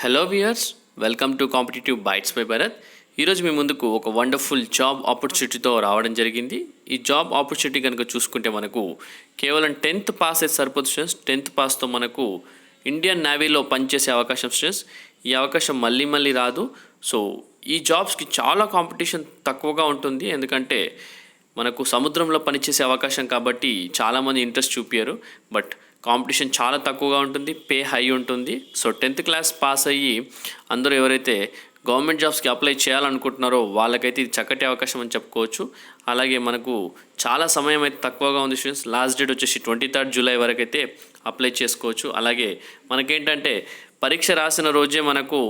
Hello viewers, welcome to Competitive Bytes by Bharat. ఈరోజు మీ ముందుకు ఒక వండర్ఫుల్ జాబ్ ఆపర్చునిటీతో రావడం జరిగింది. ఈ జాబ్ ఆపర్చునిటీ కనుక చూసుకుంటే మనకు కేవలం 10th పాస్ అయితే సరిపోతుంది స్టూడెంట్స్. 10th పాస్తో మనకు ఇండియన్ నేవీలో పనిచేసే అవకాశం స్టూడెంట్స్. ఈ అవకాశం మళ్ళీ రాదు. సో ఈ జాబ్స్కి చాలా కాంపిటీషన్ తక్కువగా ఉంటుంది, ఎందుకంటే మనకు సముద్రంలో పనిచేసే అవకాశం కాబట్టి చాలామంది ఇంట్రెస్ట్ చూపారు. బట్ కాంపిటీషన్ చాలా తక్కువగా ఉంటుంది, పే హై ఉంటుంది. సో 10th క్లాస్ పాస్ అయ్యి అందరూ ఎవరైతే గవర్నమెంట్ జాబ్స్కి అప్లై చేయాలనుకుంటున్నారో వాళ్ళకైతే ఇది చక్కటి అవకాశం అని చెప్పుకోవచ్చు. అలాగే మనకు చాలా సమయం అయితే తక్కువగా ఉంది స్టూడెంట్స్. లాస్ట్ డేట్ వచ్చేసి 23rd జూలై వరకు అయితే అప్లై చేసుకోవచ్చు. అలాగే మనకేంటంటే పరీక్ష రాసిన రోజే మనకు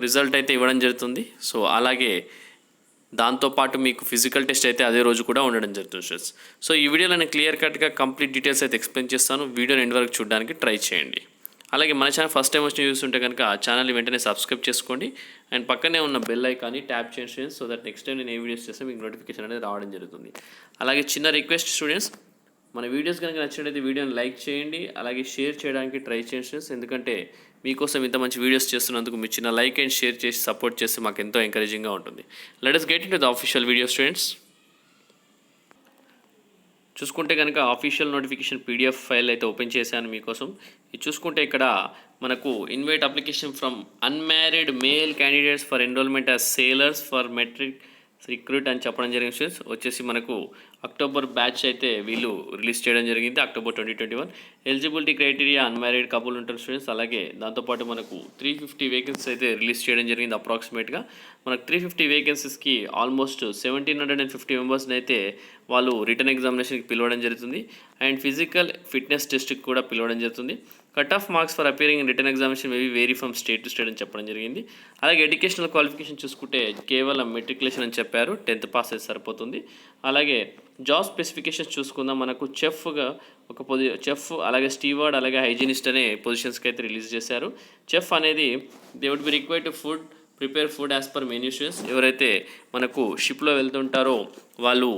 రిజల్ట్ అయితే ఇవ్వడం జరుగుతుంది. సో అలాగే దాంతోపాటు మీకు ఫిజికల్ టెస్ట్ అయితే అదే రోజు కూడా ఉండడం జరుగుతుంది స్టూడెంట్స్. సో ఈ వీడియోలో నేను క్లియర్ కట్గా కంప్లీట్ డీటెయిల్స్ అయితే ఎక్స్ప్లెయిన్ చేస్తాను. వీడియోని ఎండ్ వరకు చూడడానికి ట్రై చేయండి. అలాగే మన ఛానల్ ఫస్ట్ టైం వచ్చి చూస్తుంటే కనుక ఛానల్ని వెంటనే సబ్స్క్రైబ్ చేసుకోండి అండ్ పక్కనే ఉన్న బెల్ ఐకాన్ని ట్యాప్ చేయండి students. So that next time నేను ఏ వీడియోస్ చేస్తే మీకు నోటిఫికేషన్ అనేది రావడం జరుగుతుంది. అలాగే చిన్న రిక్వెస్ట్ స్టూడెంట్స్, మన వీడియోస్ కనుక నచ్చినట్లయితే వీడియోని లైక్ చేయండి, అలాగే షేర్ చేయడానికి ట్రై చేయండి స్టూడెంట్స్. ఎందుకంటే మీకోసం ఇంత మంచి వీడియోస్ చేస్తున్నందుకు మీ చిన్న లైక్ అండ్ షేర్ చేసి సపోర్ట్ చేస్తే మాకు ఎంతో ఎంకరేజింగ్గా ఉంటుంది. Let us get into the official video students. చూసుకుంటే కనుక ఆఫీషియల్ నోటిఫికేషన్ పీడిఎఫ్ ఫైల్ అయితే ఓపెన్ చేశాను మీకోసం. ఇది చూసుకుంటే ఇక్కడ మనకు invite application from unmarried male candidates for enrolment as sailors for matric recruit అని చెప్పడం జరిగింది స్టూడెంట్స్. వచ్చేసి మనకు అక్టోబర్ బ్యాచ్ అయితే వీళ్ళు రిలీజ్ చేయడం జరిగింది, October 2021. Eligibility criteria unmarried couple ఉంటారు స్టూడెంట్స్. అలాగే దాంతోపాటు మనకు 350 వేకెన్సీస్ అయితే రిలీజ్ చేయడం జరిగింది. అప్రాక్సిమేట్గా మనకు 350 వేకెన్సీస్కి ఆల్మోస్ట్ 1750 మెంబర్స్ని అయితే వాళ్ళు రిటర్న్ ఎగ్జామినేషన్కి పిలవడం జరుగుతుంది అండ్ ఫిజికల్ ఫిట్నెస్ టెస్ట్కి కూడా పిలవడం జరుగుతుంది. Cut off marks for appearing in written examination maybe vary from state to state అని చెప్పడం జరిగింది. అలాగే ఎడ్యుకేషనల్ క్వాలిఫికేషన్ చూసుకుంటే కేవలం మెట్రికులేషన్ అని చెప్పారు, 10th పాస్ అయితే సరిపోతుంది. అలాగే జాబ్ స్పెసిఫికేషన్స్ చూసుకుందాం. మనకు చెఫ్గా ఒక చెఫ్, అలాగే స్టీవర్డ్, అలాగే హైజీనిస్ట్ అనే పొజిషన్స్కి అయితే రిలీజ్ చేశారు. చెఫ్ అనేది they would be required to prepare food as per menu students. ఎవరైతే మనకు షిప్లో వెళ్తుంటారో వాళ్ళు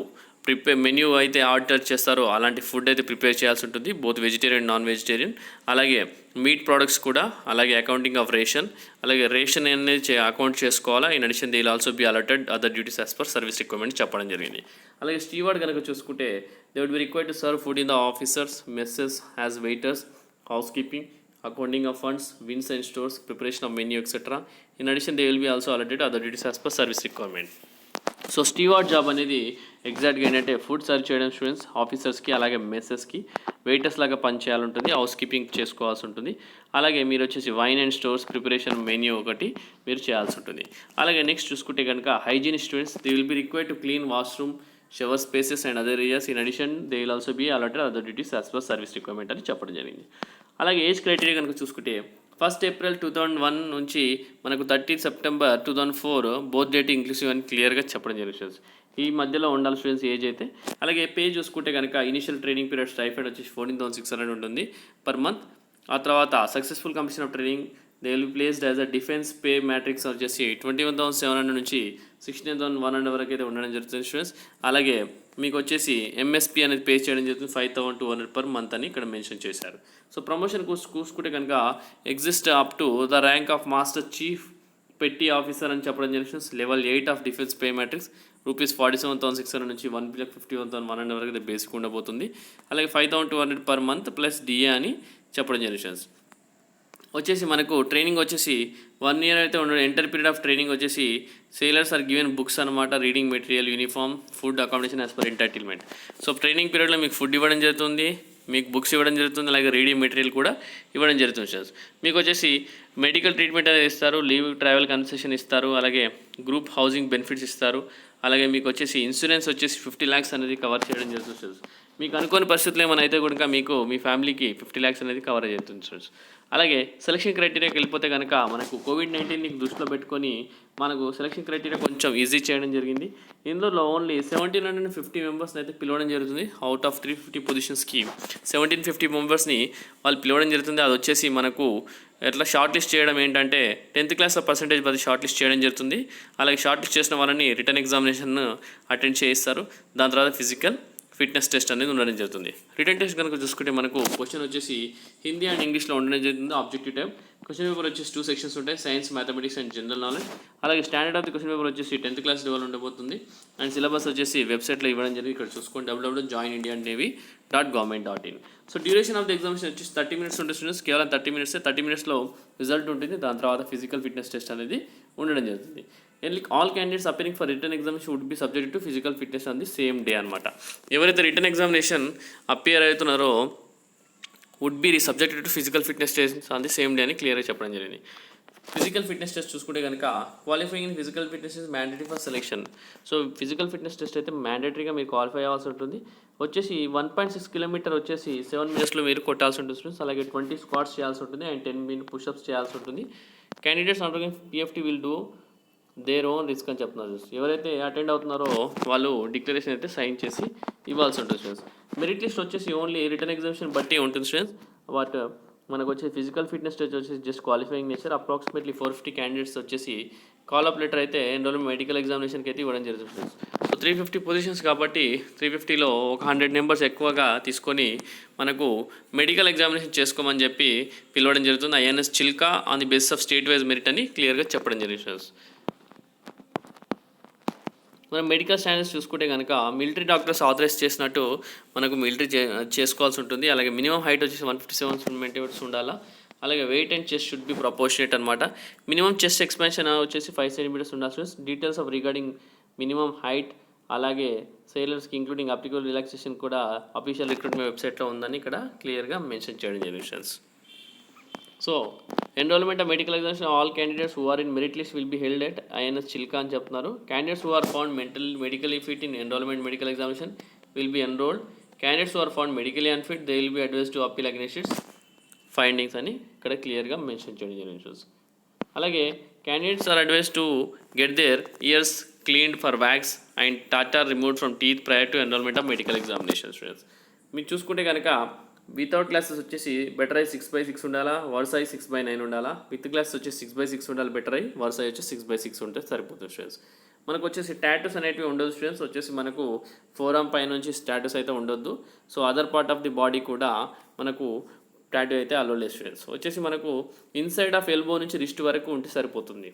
మెన్యూ అయితే ఆర్డర్ చేస్తారో అలాంటి ఫుడ్ అయితే ప్రిపేర్ చేయాల్సి ఉంటుంది, బోత్ వెజిటేరియన్ నాన్ వెజిటేరియన్. అలాగే మీట్ ప్రోడక్ట్స్ కూడా, అలాగే అకౌంటింగ్ ఆఫ్ రేషన్, అలాగే రేషన్ అనేది అకౌంట్ చేసుకోవాలా. In addition they will also be allotted other duties as per service requirement చెప్పడం జరిగింది. అలాగే స్టీవర్డ్ కనుక చూసుకుంటే they would be required to serve food in the officers messes as waiters, housekeeping, accounting of funds, wines and stores, preparation of menu etcetera. In addition they will be also allotted other duties as per service requirement. So steward job అనేది ఎగ్జాక్ట్గా ఏంటంటే food serve చేయడం students, ఆఫీసర్స్కి అలాగే మెస్సెస్కి waiters లాగా పని చేయాలి ఉంటుంది, house keeping చేసుకోవాల్సి ఉంటుంది. అలాగే మీరు వచ్చేసి wine and stores preparation menu ఒకటి మీరు చేయాల్సి ఉంటుంది. అలాగే నెక్స్ట్ చూసుకుంటే కనుక hygienic students, they will B required to clean washroom, shower spaces and other areas. In addition they will also be allotted other duties as per service requirement అని చెప్పడం జరిగింది. అలాగే ఏజ్ క్రైటీరియా కనుక చూసుకుంటే 1st April 2001 నుంచి మనకు 30th September 2004 both date inclusive అని క్లియర్గా చెప్పడం జరుగుతుంది. ఈ మధ్యలో ఉండాలి స్టూడెంట్స్ ఏజ్ అయితే. అలాగే పే చూసుకుంటే కనుక ఇనిషియల్ ట్రైనింగ్ పీరియడ్ స్టైఫండ్ వచ్చేసి 14,600 ఉంటుంది పర్ మంత్. ఆ తర్వాత successful completion of training they will be placed as a defence pay matrix వచ్చేసి 21,700 నుంచి 16,100 వరకు అయితే ఉండడం జరుగుతుంది స్టూడెంట్స్. అలాగే మీకు వచ్చేసి ఎంఎస్పీ అనేది పే చేయడం జరుగుతుంది 5,200 పర్ మంత్ అని ఇక్కడ మెన్షన్ చేశారు. సో ప్రమోషన్ చూసుకుంటే కనుక exist up to the rank of master chief పెట్టి ఆఫీసర్ అని చెప్పడం జరుగుతుంది. Level 8 of defence pay matrix ₹47,600 నుంచి 1,51,100 వరకు అయితే బేసిక్ ఉండబోతుంది. అలాగే 5,200 పర్ మంత్ ప్లస్ డిఏ అని చెప్పడం జరుగుతుంది. వచ్చేసి మనకు ట్రైనింగ్ వచ్చేసి 1 year అయితే ఉండదు. ఎంటర్ పీరియడ్ ఆఫ్ ట్రైనింగ్ వచ్చేసి సేలర్స్ ఆర్ గివెన్ బుక్స్ అనమాట, reading material, uniform, food, accommodation as per entitlement. So training పీరియడ్లో మీకు ఫుడ్ ఇవ్వడం జరుగుతుంది, మీకు బుక్స్ ఇవ్వడం జరుగుతుంది, అలాగే రీడింగ్ మెటీరియల్ కూడా ఇవ్వడం జరుగుతుంది సార్. మీకు వచ్చేసి మెడికల్ ట్రీట్మెంట్ అనేది ఇస్తారు, లీవ్ ట్రావెల్ కన్సెషన్ ఇస్తారు, అలాగే గ్రూప్ హౌసింగ్ బెనిఫిట్స్ ఇస్తారు. అలాగే మీకు వచ్చేసి ఇన్సూరెన్స్ వచ్చేసి 50 lakhs అనేది కవర్ చేయడం జరుగుతుంది సార్. మీకు అనుకోని పరిస్థితులు ఏమైనా అయితే కనుక మీకు మీ ఫ్యామిలీకి 50 lakhs అనేది కవర్ అవుతుంది సార్. అలాగే సెలక్షన్ క్రైటీరియాకి వెళ్ళిపోతే కనుక మనకు COVID-19ని దృష్టిలో పెట్టుకొని మనకు సెలక్షన్ క్రైటీరియా కొంచెం ఈజీ చేయడం జరిగింది. ఇందులో ఓన్లీ 1,750 మెంబర్స్ని అయితే పిలవడం జరుగుతుంది. అవుట్ ఆఫ్ 350 పొజిషన్స్కి 1,750 మెంబర్స్ని వాళ్ళు పిలవడం జరుగుతుంది. అది వచ్చేసి మనకు ఎట్లా షార్ట్ లిస్ట్ చేయడం ఏంటంటే 10th క్లాస్ పర్సెంటేజ్ బట్టి షార్ట్ లిస్ట్ చేయడం జరుగుతుంది. అలాగే షార్ట్ లిస్ట్ చేసిన వాళ్ళని రిటర్న్ ఎగ్జామినేషన్ అటెండ్ చేయిస్తారు. దాని తర్వాత ఫిజికల్ ఫిట్నెస్ టెస్ట్ అనేది ఉండడం జరుగుతుంది. రిటర్న్ టెస్ట్ కనుక చూసుకుంటే మనకు క్వశ్చన్ వచ్చేసి హిందీ అండ్ ఇంగ్లీష్లో ఉండడం జరుగుతుంది. ఆబ్జెక్టివ్ టైప్ క్వశ్చన్ పేపర్ వచ్చేసి 2 సెక్షన్స్ ఉంటాయి, science, mathematics and general knowledge. అలాగే standard of the question paper వచ్చేసి 10th క్లాస్ లెవెల్ ఉండబోతుంది. అండ్ సిలబస్ వచ్చేసి వెబ్సైట్లో ఇవ్వడం జరిగింది, ఇక్కడ చూసుకోండి www.joinindiannavy.government.in. So duration of the examination వచ్చేసి 30 minutes ఉంటుంది స్టూడెంట్స్, కేవలం 30 minutes. 30 minutesలో రిజల్ట్ ఉంటుంది, దాని తర్వాత ఫిజికల్ ఫిట్నెస్ టెస్ట్ అనేది ఉండడం జరుగుతుంది. All candidates appearing for written examination would be subject to physical fitness on the same day అనమాట. ఎవరైతే రిటర్న్ ఎగ్జామినేషన్ అపియర్ అవుతున్నారో would be subjected to physical fitness test on the same day అని క్లియర్గా చెప్పడం జరిగింది. ఫిజికల్ ఫిట్నెస్ టెస్ట్ చూసుకుంటే కనుక qualifying in physical fitness is mandatory for selection. So physical fitness test అయితే మ్యాండేటరీగా మీరు క్వాలిఫై అవ్వాల్సి ఉంటుంది. వచ్చేసి 1.6 kilometer వచ్చేసి 7 minutesలో మీరు కొట్టాల్సి ఉంటుంది స్టూడెంట్స్. అలాగే 20 squats చేయాల్సి ఉంటుంది అండ్ 10 push-ups చేయాల్సి ఉంటుంది. Candidates undergoing PFT will do their own risk అని చెప్తున్నారు. ఎవరైతే అటెండ్ అవుతున్నారో వాళ్ళు డిక్లరేషన్ అయితే సైన్ చేసి ఇవ్వాల్సి ఉంటుంది స్టూడెంట్స్. మెరిట్ లిస్ట్ వచ్చేసి ఓన్లీ రిటర్న్ ఎగ్జామినేషన్ బట్టి ఉంటుంది స్టూడెంట్స్. బట్ మనకు వచ్చే ఫిజికల్ ఫిట్నెస్ టెస్ట్ వచ్చేసి just qualifying nature. Approximately 450 candidates వచ్చేసి కాలప్ లెటర్ అయితే ఎన్రోల్మెంట్ మెడికల్ ఎగ్జామినేషన్కి అయితే ఇవ్వడం జరుగుతుంది స్టూడెంట్స్. సో 350 పొజిషన్స్ కాబట్టి 350లో ఒక 100 నెంబర్స్ ఎక్కువగా తీసుకొని మనకు మెడికల్ ఎగ్జామినేషన్ చేసుకోమని చెప్పి పిలవడం జరుగుతుంది. INS Chilka on the basis of state wise merit అని క్లియర్గా చెప్పడం జరుగుతుంది స్టూడెంట్స్. మనం మెడికల్ స్టాండర్డ్స్ చూసుకుంటే కనుక మిలిటరీ డాక్టర్స్ ఆథరైజ్ చేసినట్టు మనకు మిలిటరీ చేసుకోవాల్సి ఉంటుంది. అలాగే మినిమం హైట్ వచ్చేసి 157 సెంటీమీటర్స్ ఉండాలా. అలాగే weight and chest should be proportionate అనమాట. మినిమం చెస్ట్ ఎక్స్పాన్షన్ వచ్చేసి 5 centimeters ఉండాల్సి. Details of regarding minimum height అలాగే సేలర్స్కి ఇంక్లూడింగ్ అప్లికబుల్ రిలాక్సేషన్ కూడా అఫీషియల్ రిక్రూట్మెంట్ వెబ్సైట్లో ఉందని ఇక్కడ క్లియర్గా మెన్షన్ చేయడం జరిగింది. So enrolment of medical examination all candidates who are in merit list will be held at INS Chilka అని చెప్తున్నారు. Candidates who are found medically fit in enrolment medical examination will B enrolled. Candidates who are found medically unfit they will be advise to appeal against its findings అని ఇక్కడ క్లియర్గా mention చేయడం జరిగింది. అలాగే candidates are advise to get their ears cleaned for wax and టాటా removed from teeth prior to enrolment of medical examination students. మీరు చూసుకుంటే కనుక వితౌట్ గ్లాసెస్ వచ్చేసి బెటర్ ఐ 6/6 ఉండాలా, వర్స్ ఐ 6/9 ఉండాలా. విత్ గ్లాసెస్ వచ్చేసి 6/6 ఉండాలి బెటర్ ఐ, వర్స్ ఐ వచ్చేసి 6/6 ఉంటే సరిపోతుంది స్టూడెంట్స్. మనకు వచ్చేసి టాటూస్ అనేటివి ఉండదు స్టూడెంట్స్. వచ్చేసి మనకు ఫోరామ్ పై నుంచి టాటూస్ అయితే ఉండొద్దు. So other part of the body కూడా మనకు టాటూ అయితే అలో లేదు స్టూడెంట్స్. వచ్చేసి మనకు ఇన్సైడ్ ఆఫ్ ఎల్బో నుంచి రిస్ట్ వరకు ఉంటే సరిపోతుంది.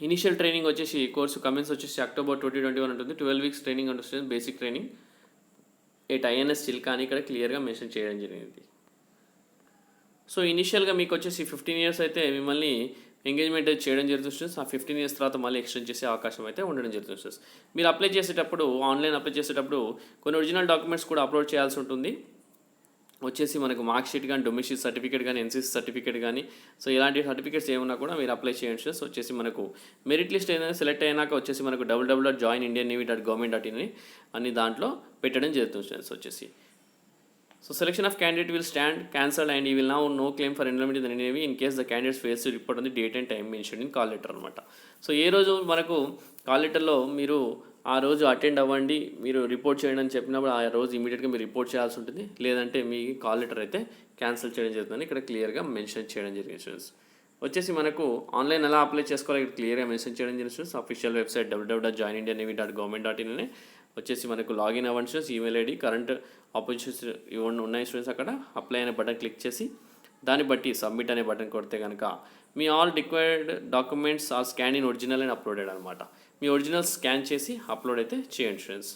ఇనిషియల్ ట్రైనింగ్ వచ్చేసి కోర్సు కమెన్స్ వచ్చేసి October 2021 ఉంటుంది. 12 weeks ట్రైనింగ్ ఉంటుంది students, basic training at INS Chilka అని ఇక్కడ క్లియర్గా మెన్షన్ చేయడం జరిగింది. సో ఇనిషియల్గా మీకు వచ్చేసి 15 years అయితే మిమ్మల్ని ఎంగేజ్మెంట్ అయితే చేయడం జరుగుతుంది స్టూడెంట్స్. ఆ 15 years తర్వాత మళ్ళీ ఎక్స్టెండ్ చేసే అవకాశం అయితే ఉండడం జరుగుతుంది స్టూడెంట్స్. మీరు అప్లై చేసేటప్పుడు ఆన్లైన్ అప్లై చేసేటప్పుడు కొన్ని ఒరిజినల్ డాక్యుమెంట్స్ కూడా అప్లోడ్ చేయాల్సి ఉంటుంది. వచ్చేసి మనకు మార్క్ షీట్ కానీ, డొమిసిల్ సర్టిఫికేట్ కానీ, ఎన్సీసీ సర్టిఫికేట్ కానీ, సో ఇలాంటి సర్టిఫికేట్స్ ఏమన్నా కూడా మీరు అప్లై చేయండి స్టూడెంట్స్. వచ్చేసి మనకు మెరిట్ లిస్ట్ ఏదైనా సెలెక్ట్ అయినాక వచ్చేసి మనకు www.joinindiannavy.government.in అని దాంట్లో పెట్టడం జరుగుతుంది స్టూడెంట్స్. వచ్చేసి so selection of candidate will stand cancelled and he will now no claim for enrolment in the navy in case the candidates fails to report on the date and time mention in call letter అనమాట. So ఏ రోజు మనకు call లెటర్లో మీరు ఆ రోజు attend అవ్వండి, మీరు రిపోర్ట్ చేయండి అని చెప్పినప్పుడు ఆ రోజు ఇమీడియట్గా మీరు రిపోర్ట్ చేయాల్సి ఉంటుంది. లేదంటే మీ కాల్ లెటర్ అయితే క్యాన్సిల్ చేయడం జరుగుతుందని ఇక్కడ క్లియర్గా మెన్షన్ చేయడం జరిగింది స్టూడెంట్స్. వచ్చేసి మనకు ఆన్లైన్ ఎలా అప్లై చేసుకోవాలి ఇక్కడ క్లియర్గా మెన్షన్ చేయడం జరిగింది స్టూడెంట్స్. అఫీషియల్ వెబ్సైట్ www.joinindiannavy.government.in వచ్చేసి మనకు లాగిన్ అవ్వండి students. Email ID, current opportunities ఇవన్నీ ఉన్నాయి స్టూడెంట్స్. అక్కడ అప్లై అనే బటన్ క్లిక్ చేసి దాన్ని బట్టి సబ్మిట్ అనే బటన్ కొడితే కనుక మీ all required documents are scan in original and uploaded అనమాట. మీ ఒరిజినల్ స్కాన్ చేసి అప్లోడ్ అయితే చేయండి స్టూడెంట్స్.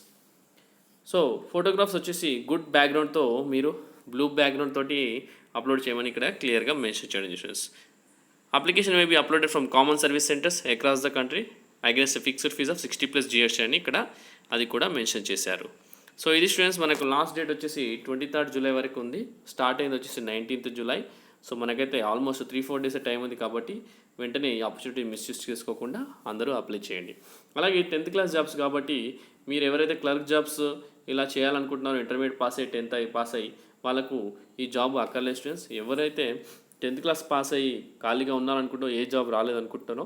సో ఫోటోగ్రాఫ్స్ వచ్చేసి గుడ్ బ్యాక్గ్రౌండ్తో మీరు బ్లూ బ్యాక్గ్రౌండ్ తోటి అప్లోడ్ చేయమని ఇక్కడ క్లియర్గా మెన్షన్ చేయడం students. Application may be uploaded from common service centres across the country against fixed fees of 60+ GST అని ఇక్కడ అది కూడా మెన్షన్ చేశారు. సో ఇది స్టూడెంట్స్ మనకు లాస్ట్ డేట్ వచ్చేసి 23rd July వరకు ఉంది. స్టార్ట్ అయింది వచ్చేసి 19th July. సో మనకైతే ఆల్మోస్ట్ 3-4 days టైం ఉంది కాబట్టి వెంటనే ఈ ఆపర్చునిటీ మిస్యూజ్ చేసుకోకుండా అందరూ అప్లై చేయండి. అలాగే 10th class జాబ్స్ కాబట్టి మీరు ఎవరైతే క్లర్క్ జాబ్స్ ఇలా చేయాలనుకుంటున్నారో ఇంటర్మీడియట్ పాస్ అయ్యి 10th పాస్ అయ్యి వాళ్ళకు ఈ జాబ్ అక్కర్లేదు స్టూడెంట్స్. ఎవరైతే 10th class పాస్ అయ్యి ఖాళీగా ఉన్నారనుకుంటారో ఏ జాబ్ రాలేదనుకుంటారో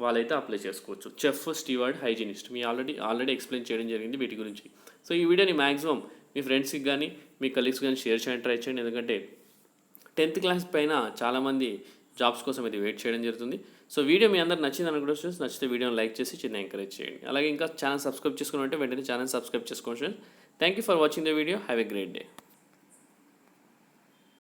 వాళ్ళైతే అప్లై చేసుకోవచ్చు. చెఫ్, స్టీవర్డ్, హైజీనిస్ట్ మీ ఆల్రెడీ ఎక్స్ప్లెయిన్ చేయడం జరిగింది వీటి గురించి. సో ఈ వీడియోని మ్యాక్సిమం మీ ఫ్రెండ్స్కి కానీ మీ కలీగ్స్ కానీ షేర్ చేయండి, ట్రై చేయండి. ఎందుకంటే 10th class పైన చాలామంది జాబ్స్ కోసం అయితే వెయిట్ చేయడం జరుగుతుంది. సో వీడియో మీ అందరికి నచ్చింది అనుకుంటే స్టూడెంట్స్, నచ్చితే వీడియోని లైక్ చేసి చిన్న ఎంకరేజ్ చేయండి. అలాగే ఇంకా ఛానల్ సబ్స్క్రైబ్ చేసుకుని ఉంటే వెంటనే ఛానల్ సబ్స్క్రైబ్ చేసుకోండి students. Thank you for watching the video. Have a great day.